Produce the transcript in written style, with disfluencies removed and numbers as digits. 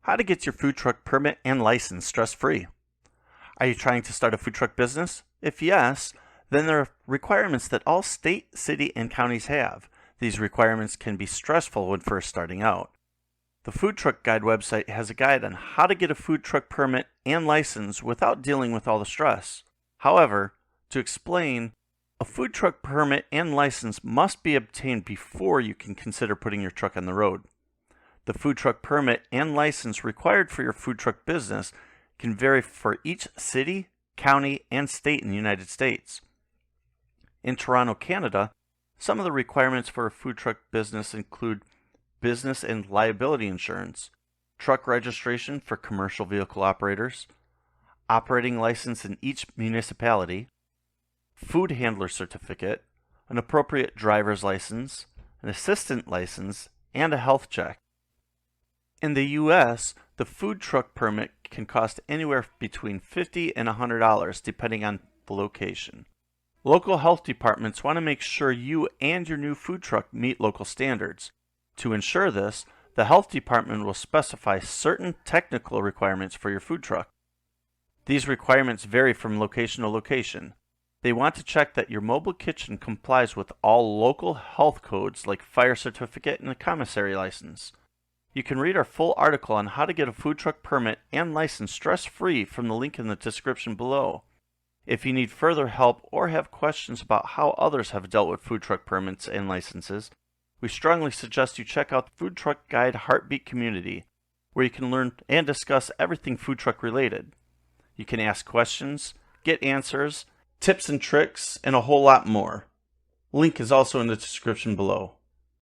How to get your food truck permit and license stress-free. Are you trying to start a food truck business? If yes, then there are requirements that all state, city, and counties have. These requirements can be stressful when first starting out. The Food Truck Guide website has a guide on how to get a food truck permit and license without dealing with all the stress. However, to explain, a food truck permit and license must be obtained before you can consider putting your truck on the road. The food truck permit and license required for your food truck business can vary for each city, county, and state in the United States. In Toronto, Canada, some of the requirements for a food truck business include business and liability insurance, truck registration for commercial vehicle operators, operating license in each municipality, food handler certificate, an appropriate driver's license, an assistant license, and a health check. In the U.S., the food truck permit can cost anywhere between $50 and $100 depending on the location. Local health departments want to make sure you and your new food truck meet local standards. To ensure this, the health department will specify certain technical requirements for your food truck. These requirements vary from location to location. They want to check that your mobile kitchen complies with all local health codes like fire certificate and a commissary license. You can read our full article on how to get a food truck permit and license stress-free from the link in the description below. If you need further help or have questions about how others have dealt with food truck permits and licenses, we strongly suggest you check out the Food Truck Guide Heartbeat community, where you can learn and discuss everything food truck related. You can ask questions, get answers, tips and tricks, and a whole lot more. Link is also in the description below.